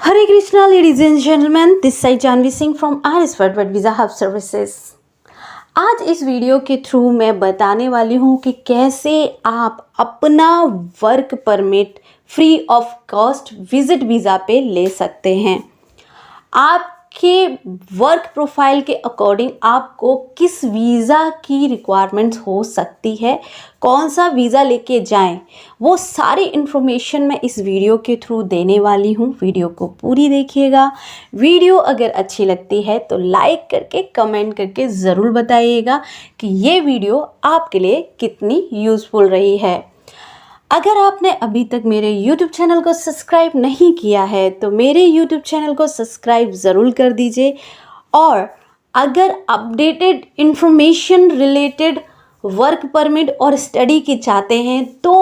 Hare Krishna, ladies and gentlemen. This side Janvi Singh from Iris Worldwide Visa Hub Services. आज इस video के through मैं बताने वाली हूँ कि कैसे आप अपना work permit free of cost visit visa पे ले सकते हैं। आपके वर्क प्रोफाइल के अकॉर्डिंग आपको किस वीज़ा की रिक्वायरमेंट्स हो सकती है, कौन सा वीज़ा लेके जाएं, वो सारी इन्फॉर्मेशन मैं इस वीडियो के थ्रू देने वाली हूँ। वीडियो को पूरी देखिएगा। वीडियो अगर अच्छी लगती है तो लाइक करके कमेंट करके ज़रूर बताइएगा कि ये वीडियो आपके लिए कितनी यूज़फुल रही है। अगर आपने अभी तक मेरे YouTube चैनल को सब्सक्राइब नहीं किया है तो मेरे YouTube चैनल को सब्सक्राइब ज़रूर कर दीजिए, और अगर updated information related work permit और स्टडी की चाहते हैं तो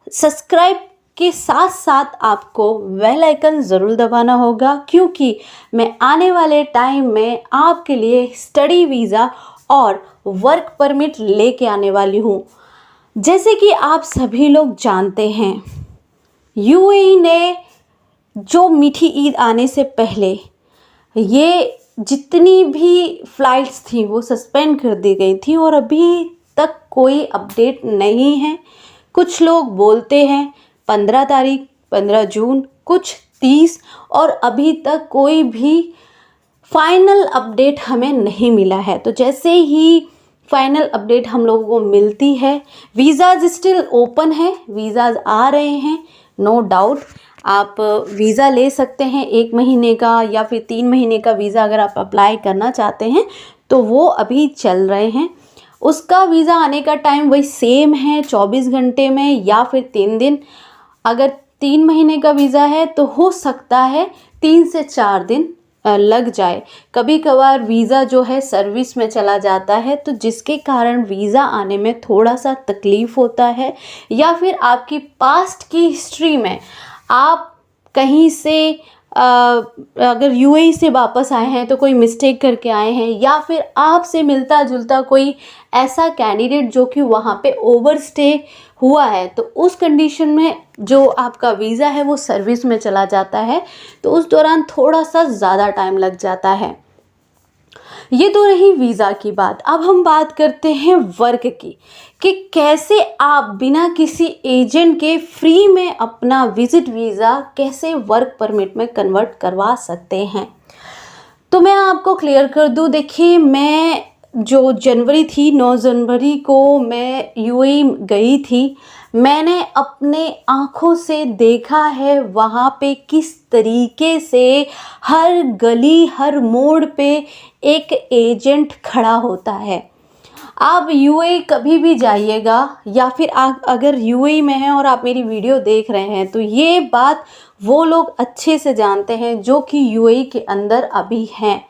सब्सक्राइब के साथ साथ आपको बेल आइकन ज़रूर दबाना होगा, क्योंकि मैं आने वाले टाइम में आपके लिए स्टडी वीज़ा और वर्क परमिट लेके आने वाली हूँ। जैसे कि आप सभी लोग जानते हैं, यूएई ने जो मीठी ईद आने से पहले ये जितनी भी फ़्लाइट्स थी वो सस्पेंड कर दी गई थी और अभी तक कोई अपडेट नहीं है। कुछ लोग बोलते हैं 15 तारीख, 15 जून, कुछ 30, और अभी तक कोई भी फाइनल अपडेट हमें नहीं मिला है। तो जैसे ही फाइनल अपडेट हम लोगों को मिलती है, वीज़ाज स्टिल ओपन है, वीज़ाज आ रहे हैं, नो डाउट आप वीज़ा ले सकते हैं। 1 महीने का या फिर 3 महीने का वीज़ा अगर आप अप्लाई करना चाहते हैं तो वो अभी चल रहे हैं। उसका वीज़ा आने का टाइम वही सेम है, 24 घंटे में या फिर 3 दिन। अगर 3 महीने का वीज़ा है तो हो सकता है 3 से 4 दिन लग जाए। कभी कभार वीज़ा जो है सर्विस में चला जाता है, तो जिसके कारण वीज़ा आने में थोड़ा सा तकलीफ़ होता है, या फिर आपकी पास्ट की हिस्ट्री में आप कहीं से अगर यूएई से वापस आए हैं तो कोई मिस्टेक करके आए हैं, या फिर आपसे मिलता जुलता कोई ऐसा कैंडिडेट जो कि वहाँ पे ओवरस्टे हुआ है, तो उस कंडीशन में जो आपका वीज़ा है वो सर्विस में चला जाता है, तो उस दौरान थोड़ा सा ज़्यादा टाइम लग जाता है। ये तो रही वीज़ा की बात। अब हम बात करते हैं वर्क की, कि कैसे आप बिना किसी एजेंट के फ्री में अपना विजिट वीज़ा कैसे वर्क परमिट में कन्वर्ट करवा सकते हैं। तो मैं आपको क्लियर कर दूं, देखिए मैं जो जनवरी थी, 9 जनवरी को मैं यूएई गई थी। मैंने अपने आँखों से देखा है वहाँ पे किस तरीके से हर गली हर मोड़ पे एक एजेंट खड़ा होता है। आप यूएई कभी भी जाइएगा, या फिर आप अगर यूएई में हैं और आप मेरी वीडियो देख रहे हैं, तो ये बात वो लोग अच्छे से जानते हैं जो कि यूएई के अंदर अभी हैं,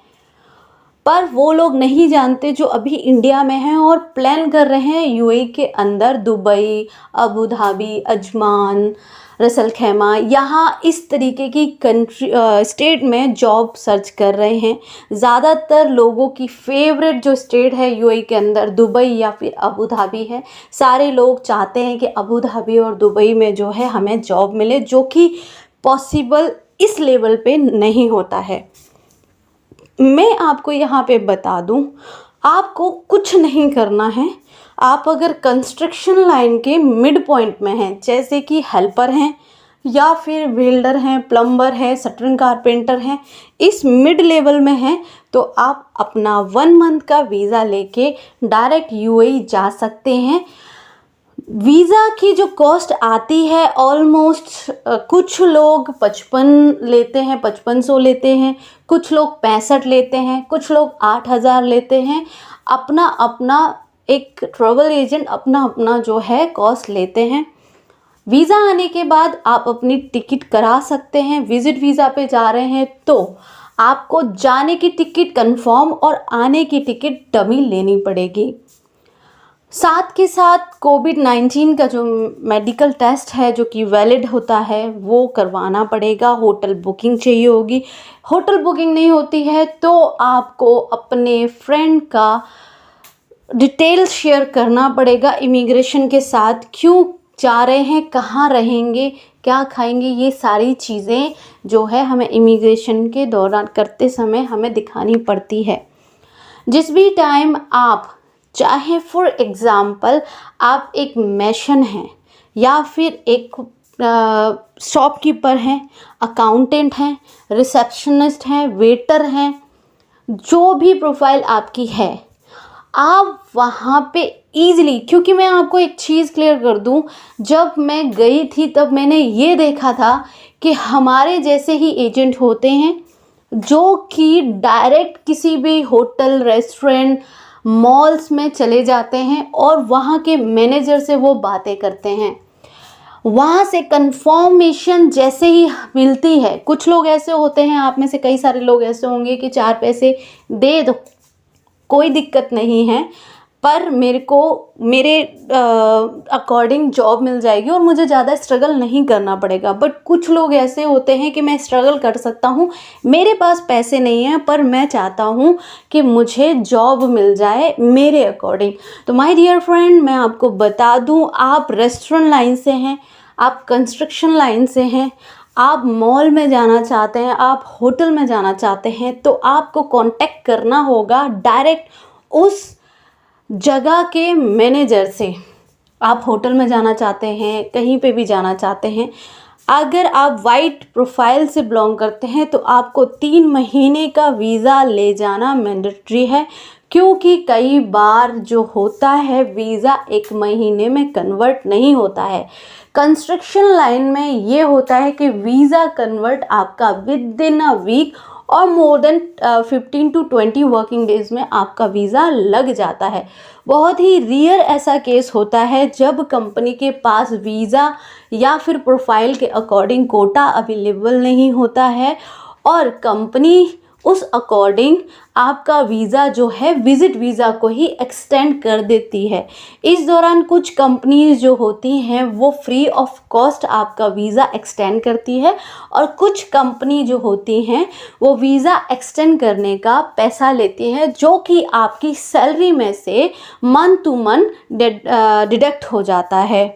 पर वो लोग नहीं जानते जो अभी इंडिया में हैं और प्लान कर रहे हैं यूएई के अंदर Dubai, Abu Dhabi, Ajman, Ras al Khaimah, यहाँ इस तरीके की कंट्री स्टेट में जॉब सर्च कर रहे हैं। ज़्यादातर लोगों की फेवरेट जो स्टेट है यूएई के अंदर दुबई या फिर अबू धाबी है। सारे लोग चाहते हैं कि अबू धाबी और दुबई में जो है हमें जॉब मिले, जो कि पॉसिबल इस लेवल पे नहीं होता है। मैं आपको यहाँ पे बता दूँ, आपको कुछ नहीं करना है। आप अगर कंस्ट्रक्शन लाइन के मिड पॉइंट में हैं, जैसे कि हेल्पर हैं या फिर वेल्डर हैं, प्लम्बर हैं, शटरिंग कारपेंटर हैं, इस मिड लेवल में हैं, तो आप अपना 1 मंथ का वीज़ा लेके डायरेक्ट यूएई जा सकते हैं। वीज़ा की जो कॉस्ट आती है ऑलमोस्ट कुछ लोग 55 लेते हैं, 5500 लेते हैं, कुछ लोग 65 लेते हैं, कुछ लोग 8000 लेते हैं। अपना अपना एक ट्रैवल एजेंट अपना अपना जो है कॉस्ट लेते हैं। वीज़ा आने के बाद आप अपनी टिकट करा सकते हैं। विजिट वीज़ा पे जा रहे हैं तो आपको जाने की टिकट कंफर्म और आने की टिकट डमी लेनी पड़ेगी। साथ के साथ कोविड-19 का जो मेडिकल टेस्ट है जो कि वैलिड होता है वो करवाना पड़ेगा। होटल बुकिंग चाहिए होगी। होटल बुकिंग नहीं होती है तो आपको अपने फ्रेंड का डिटेल्स शेयर करना पड़ेगा इमिग्रेशन के साथ। क्यों जा रहे हैं, कहाँ रहेंगे, क्या खाएंगे, ये सारी चीज़ें जो है हमें इमिग्रेशन के दौरान करते समय हमें दिखानी पड़ती है। जिस भी टाइम आप चाहे फॉर एग्ज़ाम्पल आप एक मैशन हैं या फिर एक शॉपकीपर हैं, अकाउंटेंट हैं, रिसेप्शनिस्ट हैं, वेटर हैं, जो भी प्रोफाइल आपकी है, आप वहाँ पे ईज़िली, क्योंकि मैं आपको एक चीज़ क्लियर कर दूँ, जब मैं गई थी तब मैंने ये देखा था कि हमारे जैसे ही एजेंट होते हैं जो कि डायरेक्ट किसी भी होटल, रेस्टोरेंट, मॉल्स में चले जाते हैं और वहाँ के मैनेजर से वो बातें करते हैं। वहाँ से कंफर्मेशन जैसे ही मिलती है, कुछ लोग ऐसे होते हैं, आप में से कई सारे लोग ऐसे होंगे कि 4 पैसे दे दो, कोई दिक्कत नहीं है, पर मेरे को मेरे अकॉर्डिंग जॉब मिल जाएगी और मुझे ज़्यादा स्ट्रगल नहीं करना पड़ेगा। बट कुछ लोग ऐसे होते हैं कि मैं स्ट्रगल कर सकता हूँ, मेरे पास पैसे नहीं हैं, पर मैं चाहता हूँ कि मुझे जॉब मिल जाए मेरे अकॉर्डिंग। तो माय डियर फ्रेंड, मैं आपको बता दूँ, आप रेस्टोरेंट लाइन से हैं, आप कंस्ट्रक्शन लाइन से हैं, आप मॉल में जाना चाहते हैं, आप होटल में जाना चाहते हैं, तो आपको कांटेक्ट करना होगा डायरेक्ट उस जगह के मैनेजर से। आप होटल में जाना चाहते हैं, कहीं पे भी जाना चाहते हैं, अगर आप वाइट प्रोफाइल से बिलोंग करते हैं तो आपको 3 महीने का वीज़ा ले जाना मैंडेटरी है, क्योंकि कई बार जो होता है वीज़ा 1 महीने में कन्वर्ट नहीं होता है। कंस्ट्रक्शन लाइन में ये होता है कि वीज़ा कन्वर्ट आपका विद इन अ वीक और more than 15 to 20 working days में आपका वीज़ा लग जाता है। बहुत ही रियर ऐसा केस होता है जब कंपनी के पास वीज़ा या फिर प्रोफाइल के अकॉर्डिंग कोटा अवेलेबल नहीं होता है और कंपनी उस अकॉर्डिंग आपका वीज़ा जो है विज़िट वीज़ा को ही एक्सटेंड कर देती है। इस दौरान कुछ कंपनीज जो होती हैं वो फ्री ऑफ कॉस्ट आपका वीज़ा एक्सटेंड करती है और कुछ कंपनी जो होती हैं वो वीज़ा एक्सटेंड करने का पैसा लेती है, जो कि आपकी सैलरी में से मंथ टू मंथ डिडक्ट हो जाता है।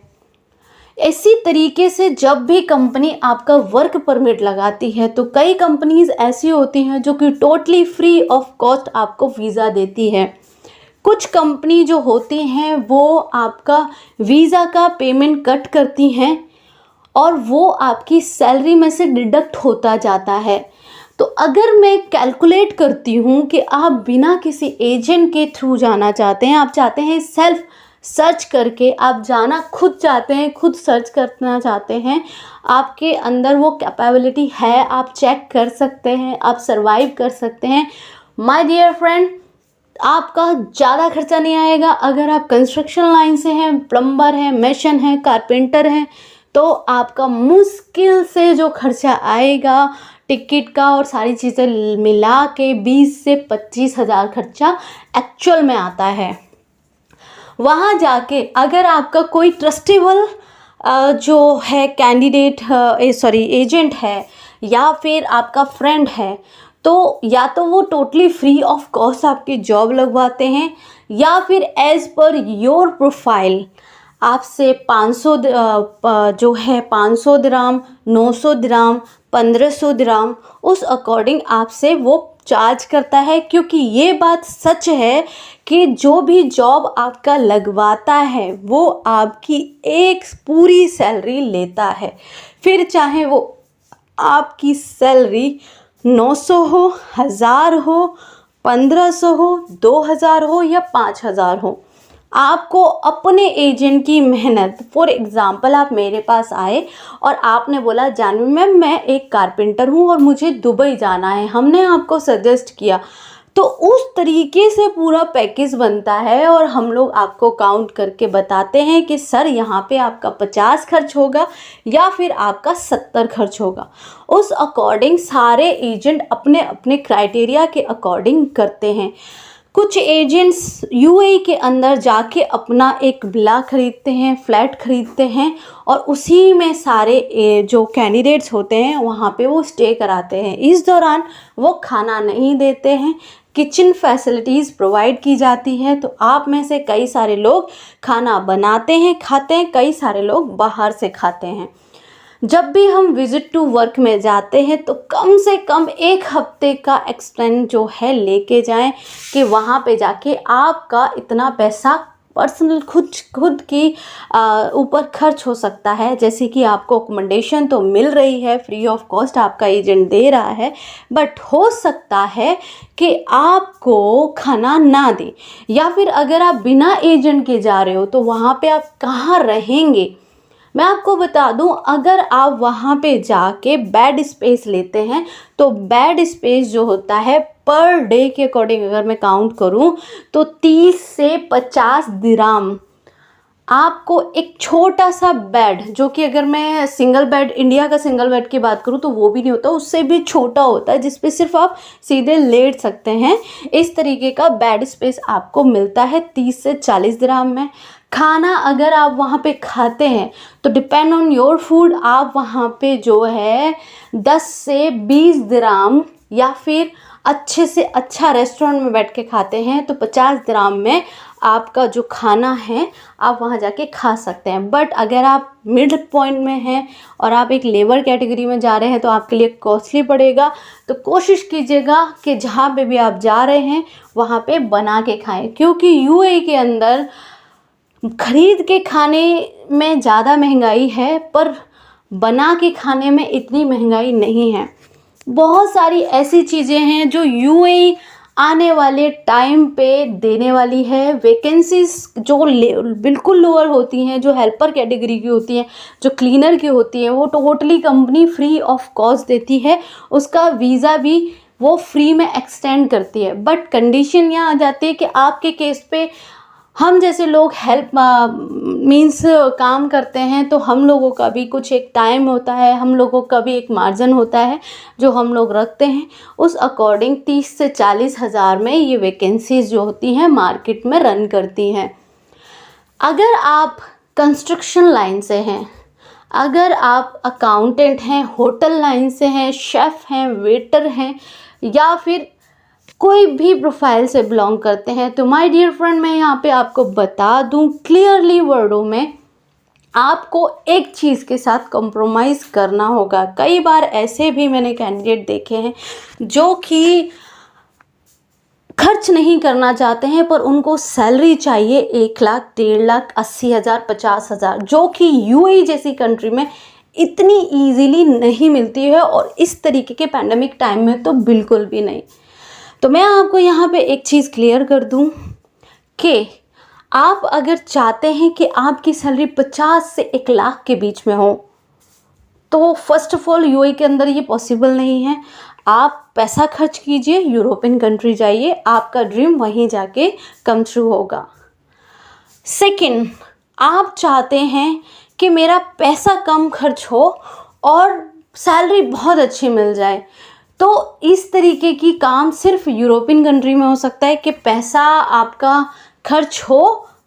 इसी तरीके से जब भी कंपनी आपका वर्क परमिट लगाती है तो कई कंपनीज ऐसी होती हैं जो कि टोटली फ्री ऑफ कॉस्ट आपको वीज़ा देती है। कुछ कंपनी जो होती हैं वो आपका वीज़ा का पेमेंट कट करती हैं और वो आपकी सैलरी में से डिडक्ट होता जाता है। तो अगर मैं कैलकुलेट करती हूँ कि आप बिना किसी एजेंट के थ्रू जाना चाहते हैं, आप चाहते हैं सेल्फ सर्च करके आप जाना खुद चाहते हैं, खुद सर्च करना चाहते हैं, आपके अंदर वो कैपेबिलिटी है, आप चेक कर सकते हैं, आप सरवाइव कर सकते हैं, माय डियर फ्रेंड, आपका ज़्यादा खर्चा नहीं आएगा। अगर आप कंस्ट्रक्शन लाइन से हैं, प्लम्बर हैं, मेसन हैं, कारपेंटर हैं, तो आपका मुश्किल से जो खर्चा आएगा टिकट का और सारी चीज़ें मिला के 20 से 25 हज़ार खर्चा एक्चुअल में आता है। वहाँ जाके अगर आपका कोई ट्रस्टेबल जो है कैंडिडेट एजेंट है या फिर आपका फ्रेंड है, तो या तो वो टोटली फ्री ऑफ कॉस्ट आपकी जॉब लगवाते हैं या फिर एज़ पर योर प्रोफाइल आपसे 500 जो है 500 दिरहम, 900 दिरहम, 1500 दिरहम, उस अकॉर्डिंग आपसे वो चार्ज करता है। क्योंकि ये बात सच है कि जो भी जॉब आपका लगवाता है वो आपकी एक पूरी सैलरी लेता है, फिर चाहे वो आपकी सैलरी 900 हो, 1000 हो, 1500 हो, 2000 हो या 5000 हो, आपको अपने एजेंट की मेहनत, फॉर एग्ज़ाम्पल आप मेरे पास आए और आपने बोला जानवी मैम मैं एक कारपेंटर हूँ और मुझे दुबई जाना है, हमने आपको सजेस्ट किया, तो उस तरीके से पूरा पैकेज बनता है और हम लोग आपको काउंट करके बताते हैं कि सर यहाँ पे आपका 50 खर्च होगा या फिर आपका 70 खर्च होगा। उस अकॉर्डिंग सारे एजेंट अपने अपने क्राइटेरिया के अकॉर्डिंग करते हैं। कुछ एजेंट्स यूएई के अंदर जाके अपना एक विला खरीदते हैं, फ्लैट खरीदते हैं और उसी में सारे जो कैंडिडेट्स होते हैं वहाँ पे वो स्टे कराते हैं। इस दौरान वो खाना नहीं देते हैं, किचन फैसिलिटीज़ प्रोवाइड की जाती है। तो आप में से कई सारे लोग खाना बनाते हैं, खाते हैं, कई सारे लोग बाहर से खाते हैं। जब भी हम विजिट टू वर्क में जाते हैं तो कम से कम 1 हफ्ते का एक्सपेंस जो है लेके जाएं कि वहाँ पे जाके आपका इतना पैसा पर्सनल खुद की ऊपर खर्च हो सकता है। जैसे कि आपको अकोमोडेशन तो मिल रही है, फ्री ऑफ कॉस्ट आपका एजेंट दे रहा है, बट हो सकता है कि आपको खाना ना दे, या फिर अगर आप बिना एजेंट के जा रहे हो तो वहाँ पे आप कहाँ रहेंगे। मैं आपको बता दूं, अगर आप वहाँ पे जाके बेड स्पेस लेते हैं तो बेड स्पेस जो होता है पर डे के अकॉर्डिंग अगर मैं काउंट करूं तो 30 से 50 दिराम आपको एक छोटा सा बेड, जो कि अगर मैं सिंगल बेड, इंडिया का सिंगल बेड की बात करूं तो वो भी नहीं होता, उससे भी छोटा होता है जिसपे सिर्फ आप सीधे लेट सकते हैं। इस तरीके का बेड स्पेस आपको मिलता है 30 से 40 दिराम में। खाना अगर आप वहाँ पे खाते हैं तो डिपेंड ऑन योर फूड, आप वहाँ पे जो है 10 से 20 दिराम, या फिर अच्छे से अच्छा रेस्टोरेंट में बैठ के खाते हैं तो 50 दिराम में आपका जो खाना है आप वहाँ जाके खा सकते हैं। बट अगर आप मिड पॉइंट में हैं और आप एक लेबर कैटेगरी में जा रहे हैं तो आपके लिए कॉस्टली पड़ेगा। तो कोशिश कीजिएगा कि जहाँ पे भी आप जा रहे हैं वहाँ पे बना के खाएं, क्योंकि यूएई के अंदर खरीद के खाने में ज़्यादा महंगाई है पर बना के खाने में इतनी महंगाई नहीं है। बहुत सारी ऐसी चीज़ें हैं जो यूएई आने वाले टाइम पे देने वाली है। वैकेंसीज जो बिल्कुल लोअर होती हैं, जो हेल्पर कैटेगरी की होती हैं, जो क्लीनर की होती हैं, वो totally company free of cost देती है। उसका वीज़ा भी वो फ्री में एक्सटेंड करती है। बट कंडीशन यहाँ आ जाती है कि आपके केस पे हम जैसे लोग हेल्प मीन्स काम करते हैं तो हम लोगों का भी कुछ एक टाइम होता है, हम लोगों का भी एक मार्जिन होता है जो हम लोग रखते हैं। उस अकॉर्डिंग 30 से 40 हज़ार में ये वैकेंसीज जो होती हैं मार्केट में रन करती हैं। अगर आप कंस्ट्रक्शन लाइन से हैं, अगर आप अकाउंटेंट हैं, होटल लाइन से हैं, शेफ़ हैं, वेटर हैं, या फिर कोई भी प्रोफाइल से बिलोंग करते हैं, तो माय डियर फ्रेंड मैं यहाँ पे आपको बता दूँ क्लियरली वर्डों में, आपको एक चीज़ के साथ कॉम्प्रोमाइज़ करना होगा। कई बार ऐसे भी मैंने कैंडिडेट देखे हैं जो कि खर्च नहीं करना चाहते हैं पर उनको सैलरी चाहिए 1 लाख, 1.5 लाख, 80,000, 50,000, जो कि यूएई जैसी कंट्री में इतनी ईजीली नहीं मिलती है, और इस तरीके के पैंडमिक टाइम में तो बिल्कुल भी नहीं। तो मैं आपको यहाँ पे एक चीज़ क्लियर कर दूँ कि आप अगर चाहते हैं कि आपकी सैलरी 50 से 1 लाख के बीच में हो तो फर्स्ट ऑफ ऑल यूएई के अंदर ये पॉसिबल नहीं है। आप पैसा खर्च कीजिए, यूरोपियन कंट्री जाइए, आपका ड्रीम वहीं जाके कम ट्रू होगा। सेकंड, आप चाहते हैं कि मेरा पैसा कम खर्च हो और सैलरी बहुत अच्छी मिल जाए, तो इस तरीके की काम सिर्फ यूरोपियन कंट्री में हो सकता है कि पैसा आपका खर्च हो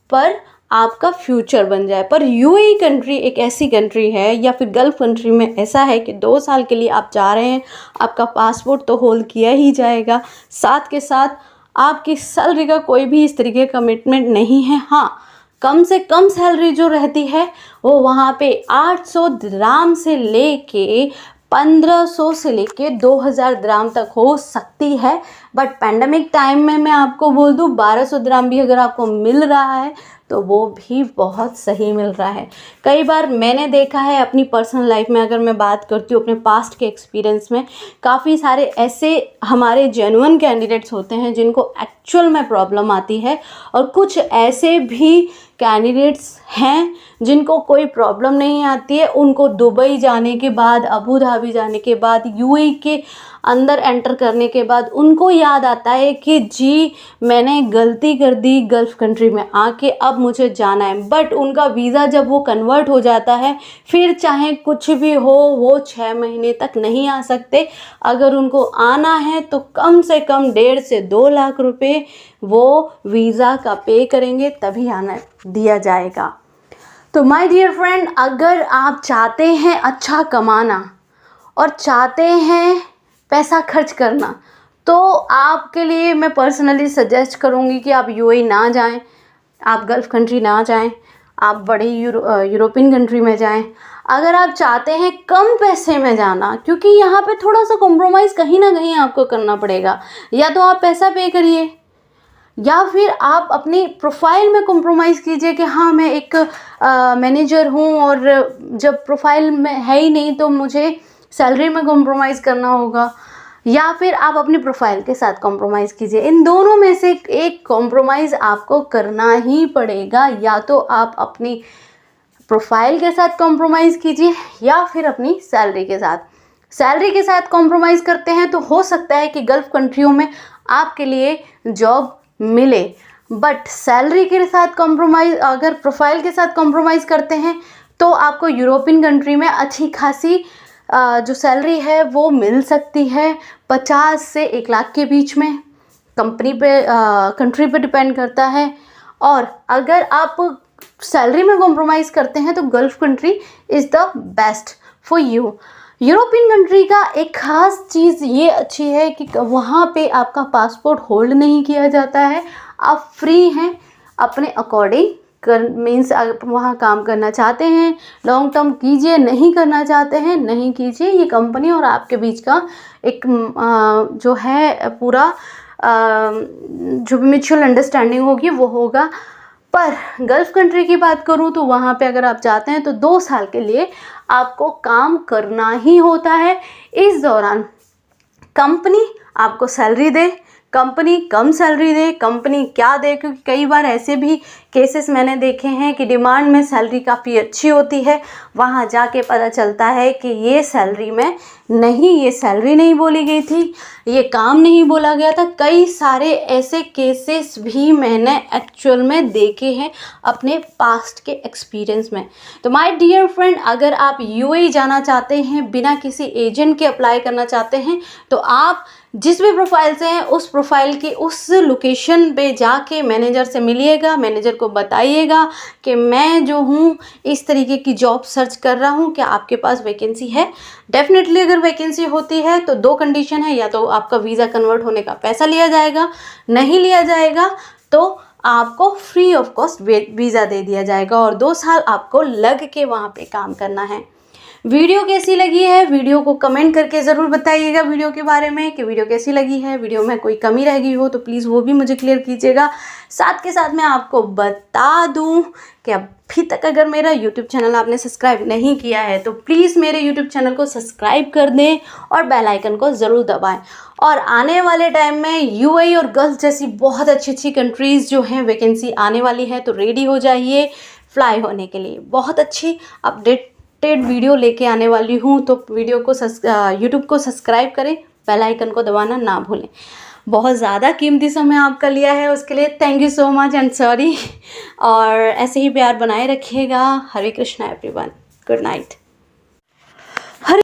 पर आपका फ्यूचर बन जाए। पर यूएई कंट्री एक ऐसी कंट्री है, या फिर गल्फ कंट्री में ऐसा है कि 2 साल के लिए आप जा रहे हैं, आपका पासपोर्ट तो होल्ड किया ही जाएगा, साथ के साथ आपकी सैलरी का कोई भी इस तरीके का कमिटमेंट नहीं है। हाँ, कम से कम सैलरी जो रहती है वो वहाँ पे 800 दिराम से लेके 1500 से लेके 2000 दिराम तक हो सकती है। बट पैंडमिक टाइम में मैं आपको बोल दूँ 1200 दिराम भी अगर आपको मिल रहा है तो वो भी बहुत सही मिल रहा है। कई बार मैंने देखा है अपनी पर्सनल लाइफ में, अगर मैं बात करती हूँ अपने पास्ट के एक्सपीरियंस में, काफ़ी सारे ऐसे हमारे जेन्युइन कैंडिडेट्स होते हैं जिनको एक्चुअल में प्रॉब्लम आती है, और कुछ ऐसे भी कैंडिडेट्स हैं जिनको कोई प्रॉब्लम नहीं आती है। उनको दुबई जाने के बाद, अबू धाबी जाने के बाद, यूएई के अंदर एंटर करने के बाद उनको याद आता है कि जी मैंने गलती कर दी गल्फ़ कंट्री में आके, अब मुझे जाना है। बट उनका वीज़ा जब वो कन्वर्ट हो जाता है, फिर चाहे कुछ भी हो वो 6 महीने तक नहीं आ सकते। अगर उनको आना है तो कम से कम 1.5 से 2 लाख रुपए वो वीज़ा का पे करेंगे, तभी आना दिया जाएगा। तो माय डियर फ्रेंड, अगर आप चाहते हैं अच्छा कमाना और चाहते हैं पैसा खर्च करना, तो आपके लिए मैं पर्सनली सजेस्ट करूँगी कि आप यूएई ना जाएं, आप गल्फ़ कंट्री ना जाएं, आप बड़े यूरोपियन कंट्री में जाएं। अगर आप चाहते हैं कम पैसे में जाना, क्योंकि यहाँ पे थोड़ा सा कॉम्प्रोमाइज़ कहीं ना कहीं आपको करना पड़ेगा, या तो आप पैसा पे करिए या फिर आप अपनी प्रोफाइल में कॉम्प्रोमाइज़ कीजिए कि हाँ मैं एक मैनेजर हूँ और जब प्रोफाइल में है ही नहीं तो मुझे सैलरी में कॉम्प्रोमाइज़ करना होगा, या फिर आप अपनी प्रोफाइल के साथ कॉम्प्रोमाइज़ कीजिए। इन दोनों में से एक कॉम्प्रोमाइज़ आपको करना ही पड़ेगा, या तो आप अपनी प्रोफाइल के साथ कॉम्प्रोमाइज़ कीजिए या फिर अपनी सैलरी के साथ। सैलरी के साथ कॉम्प्रोमाइज़ करते हैं तो हो सकता है कि गल्फ़ कंट्रियों में आपके लिए जॉब मिले, बट सैलरी के साथ कॉम्प्रोमाइज़, अगर प्रोफाइल के साथ कॉम्प्रोमाइज़ करते हैं तो आपको यूरोपियन कंट्री में अच्छी खासी जो सैलरी है वो मिल सकती है, 50 से 1 लाख के बीच में। कंट्री पे डिपेंड करता है। और अगर आप सैलरी में कॉम्प्रोमाइज़ करते हैं तो gulf country is the best for you. European country का एक ख़ास चीज़ ये अच्छी है कि वहाँ पे आपका पासपोर्ट होल्ड नहीं किया जाता है, आप फ्री हैं अपने अकॉर्डिंग मीन्स आप वहाँ काम करना चाहते हैं लॉन्ग टर्म कीजिए, नहीं करना चाहते हैं नहीं कीजिए। ये कंपनी और आपके बीच का एक जो है पूरा जो म्यूचुअल अंडरस्टैंडिंग होगी वो होगा। पर गल्फ़ कंट्री की बात करूँ तो वहाँ पे अगर आप चाहते हैं तो 2 साल के लिए आपको काम करना ही होता है। इस दौरान कंपनी आपको सैलरी दे, कंपनी कम सैलरी दे, कंपनी क्या दे, क्योंकि कई बार ऐसे भी केसेस मैंने देखे हैं कि डिमांड में सैलरी काफ़ी अच्छी होती है, वहाँ जाके पता चलता है कि ये सैलरी में नहीं, ये सैलरी नहीं बोली गई थी, ये काम नहीं बोला गया था। कई सारे ऐसे केसेस भी मैंने एक्चुअल में देखे हैं अपने पास्ट के एक्सपीरियंस में। तो माय डियर फ्रेंड, अगर आप यूएई जाना चाहते हैं, बिना किसी एजेंट के अप्लाई करना चाहते हैं, तो आप जिस भी प्रोफाइल से हैं उस प्रोफाइल की उस लोकेशन पे जाके मैनेजर से मिलिएगा, मैनेजर को बताइएगा कि मैं जो हूँ इस तरीके की जॉब सर्च कर रहा हूँ, क्या आपके पास वैकेंसी है। डेफिनेटली अगर वैकेंसी होती है तो 2 कंडीशन है, या तो आपका वीज़ा कन्वर्ट होने का पैसा लिया जाएगा, नहीं लिया जाएगा तो आपको फ्री ऑफ कॉस्ट वीज़ा दे दिया जाएगा और 2 साल आपको लग के वहाँ पे काम करना है। वीडियो कैसी लगी है, वीडियो को कमेंट करके ज़रूर बताइएगा वीडियो के बारे में कि वीडियो कैसी लगी है। वीडियो में कोई कमी रह गई हो तो प्लीज़ वो भी मुझे क्लियर कीजिएगा। साथ के साथ मैं आपको बता दूं कि अभी तक अगर मेरा यूट्यूब चैनल आपने सब्सक्राइब नहीं किया है तो प्लीज़ मेरे यूट्यूब चैनल को सब्सक्राइब कर दें और बेल आइकन को ज़रूर दबाएं। और आने वाले टाइम में यूएई और गल्फ़ जैसी बहुत अच्छी अच्छी जो हैं वैकेंसी आने वाली है, तो रेडी हो जाइए फ्लाई होने के लिए। बहुत अच्छी अपडेटेड वीडियो लेके आने वाली हूँ, तो वीडियो को यूट्यूब को सब्सक्राइब करें, बेल आइकन को दबाना ना भूलें। बहुत ज़्यादा कीमती समय आपका लिया है, उसके लिए thank you so much and sorry. और ऐसे ही प्यार बनाए रखिएगा। हरे कृष्णा एवरीवन, गुड नाइट।